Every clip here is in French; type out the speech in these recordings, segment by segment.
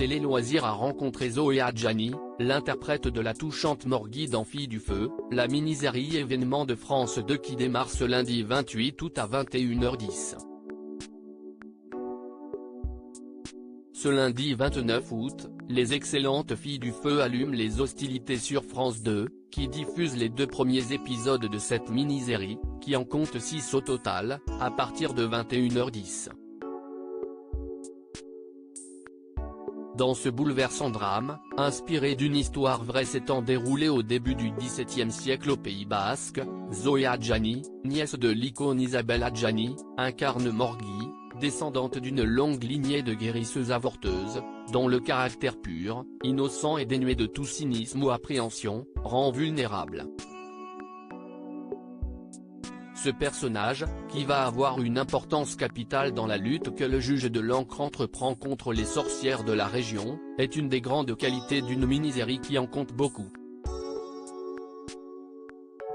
Télé Loisirs a rencontré Zoé Adjani, l'interprète de la touchante Morgui dans Fille du Feu, la mini-série événement de France 2 qui démarre ce lundi 28 août à 21h10. Ce lundi 29 août, les excellentes Filles du Feu allument les hostilités sur France 2, qui diffuse les 2 premiers épisodes de cette mini-série, qui en compte 6 au total, à partir de 21h10. Dans ce bouleversant drame, inspiré d'une histoire vraie s'étant déroulée au début du XVIIe siècle au Pays Basque, Zoé Adjani, nièce de l'icône Isabelle Adjani, incarne Morgui, descendante d'une longue lignée de guérisseuses avorteuses, dont le caractère pur, innocent et dénué de tout cynisme ou appréhension, rend vulnérable. Ce personnage, qui va avoir une importance capitale dans la lutte que le juge de l'Ancre entreprend contre les sorcières de la région, est une des grandes qualités d'une mini-série qui en compte beaucoup.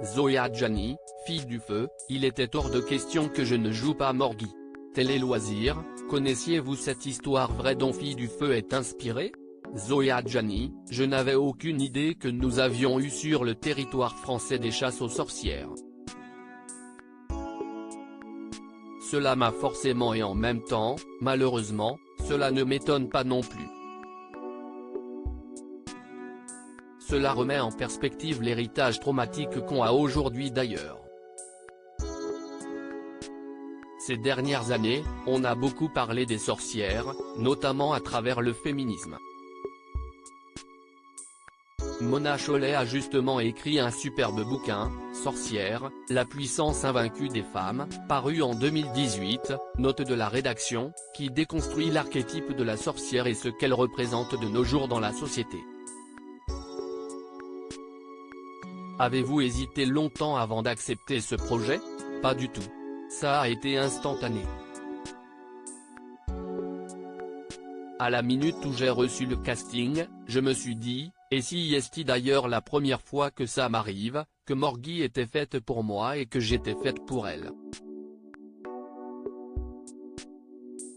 Zoé Adjani, Fille du Feu, il était hors de question que je ne joue pas Morgui. Télé Loisirs, connaissiez-vous cette histoire vraie dont Fille du Feu est inspirée? Zoé Adjani, je n'avais aucune idée que nous avions eu sur le territoire français des chasses aux sorcières. Cela m'a forcément et en même temps, malheureusement, cela ne m'étonne pas non plus. Cela remet en perspective l'héritage traumatique qu'on a aujourd'hui d'ailleurs. Ces dernières années, on a beaucoup parlé des sorcières, notamment à travers le féminisme. Mona Chollet a justement écrit un superbe bouquin, Sorcières, la puissance invaincue des femmes, paru en 2018, note de la rédaction, qui déconstruit l'archétype de la sorcière et ce qu'elle représente de nos jours dans la société. Avez-vous hésité longtemps avant d'accepter ce projet? Pas du tout. Ça a été instantané. À la minute où j'ai reçu le casting, je me suis dit, et si est d'ailleurs la première fois que ça m'arrive, que Morgui était faite pour moi et que j'étais faite pour elle.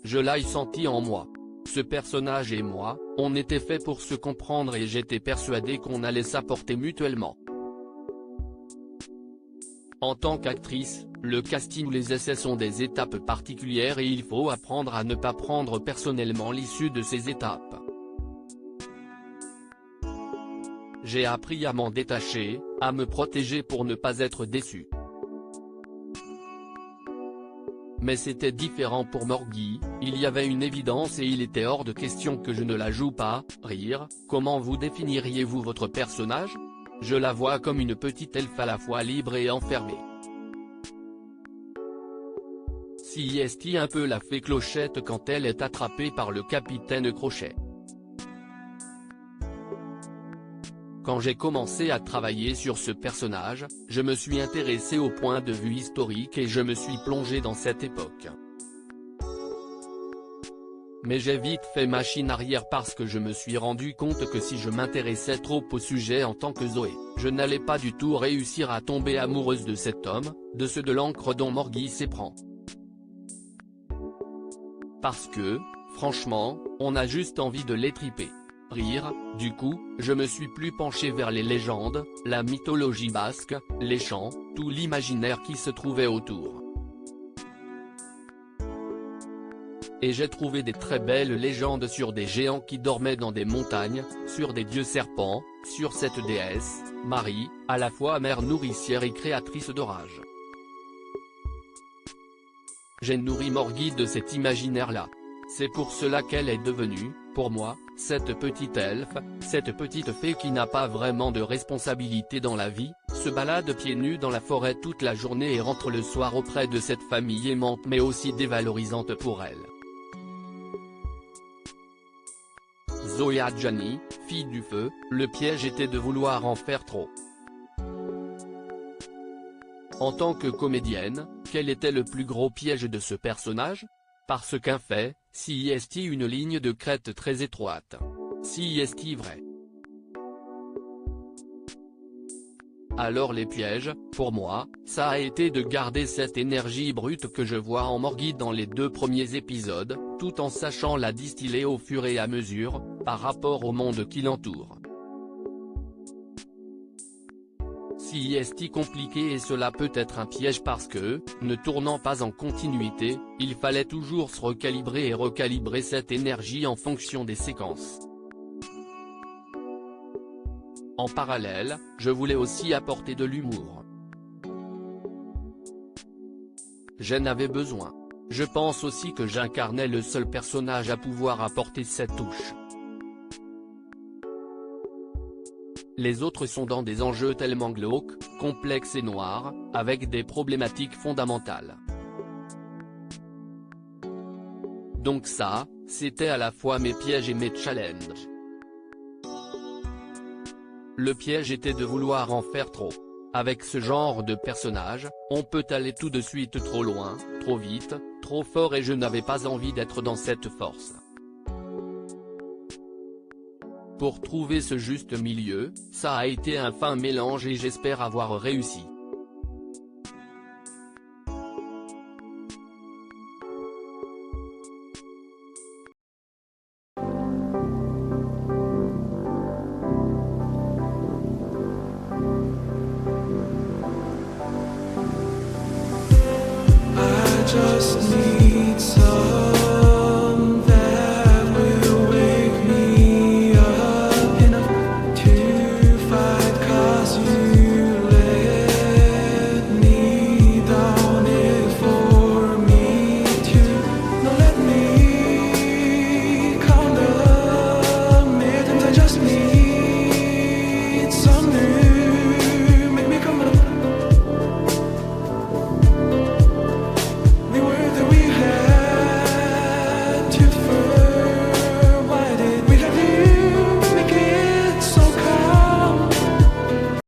Je l'ai senti en moi. Ce personnage et moi, on était fait pour se comprendre et j'étais persuadé qu'on allait s'apporter mutuellement. En tant qu'actrice, le casting ou les essais sont des étapes particulières et il faut apprendre à ne pas prendre personnellement l'issue de ces étapes. J'ai appris à m'en détacher, à me protéger pour ne pas être déçu. Mais c'était différent pour Morgui, il y avait une évidence et il était hors de question que je ne la joue pas. Rire, comment vous définiriez-vous votre personnage? Je la vois comme une petite elfe à la fois libre et enfermée. Si est un peu la fée Clochette quand elle est attrapée par le capitaine Crochet. Quand j'ai commencé à travailler sur ce personnage, je me suis intéressé au point de vue historique et je me suis plongé dans cette époque. Mais j'ai vite fait machine arrière parce que je me suis rendu compte que si je m'intéressais trop au sujet en tant que Zoé, je n'allais pas du tout réussir à tomber amoureuse de cet homme, de ceux de l'encre dont Morgui s'éprend. Parce que, franchement, on a juste envie de l'étriper. Rire, du coup, je me suis plus penché vers les légendes, la mythologie basque, les chants, tout l'imaginaire qui se trouvait autour. Et j'ai trouvé des très belles légendes sur des géants qui dormaient dans des montagnes, sur des dieux serpents, sur cette déesse, Marie, à la fois mère nourricière et créatrice d'orage. J'ai nourri Morgui de cet imaginaire-là. C'est pour cela qu'elle est devenue, pour moi, cette petite elfe, cette petite fée qui n'a pas vraiment de responsabilité dans la vie, se balade pieds nus dans la forêt toute la journée et rentre le soir auprès de cette famille aimante mais aussi dévalorisante pour elle. Zoé Adjani, Fille du Feu, le piège était de vouloir en faire trop. En tant que comédienne, quel était le plus gros piège de ce personnage? Parce qu'un fait, si est une ligne de crête très étroite. Si est vrai. Alors les pièges, pour moi, ça a été de garder cette énergie brute que je vois en Morgui dans les 2 premiers épisodes, tout en sachant la distiller au fur et à mesure, par rapport au monde qui l'entoure. Si est compliqué et cela peut être un piège parce que, ne tournant pas en continuité, il fallait toujours se recalibrer et recalibrer cette énergie en fonction des séquences. En parallèle, je voulais aussi apporter de l'humour. J'en avais besoin. Je pense aussi que j'incarnais le seul personnage à pouvoir apporter cette touche. Les autres sont dans des enjeux tellement glauques, complexes et noirs, avec des problématiques fondamentales. Donc ça, c'était à la fois mes pièges et mes challenges. Le piège était de vouloir en faire trop. Avec ce genre de personnage, on peut aller tout de suite trop loin, trop vite, trop fort et je n'avais pas envie d'être dans cette force. Pour trouver ce juste milieu, ça a été un fin mélange et j'espère avoir réussi. I just need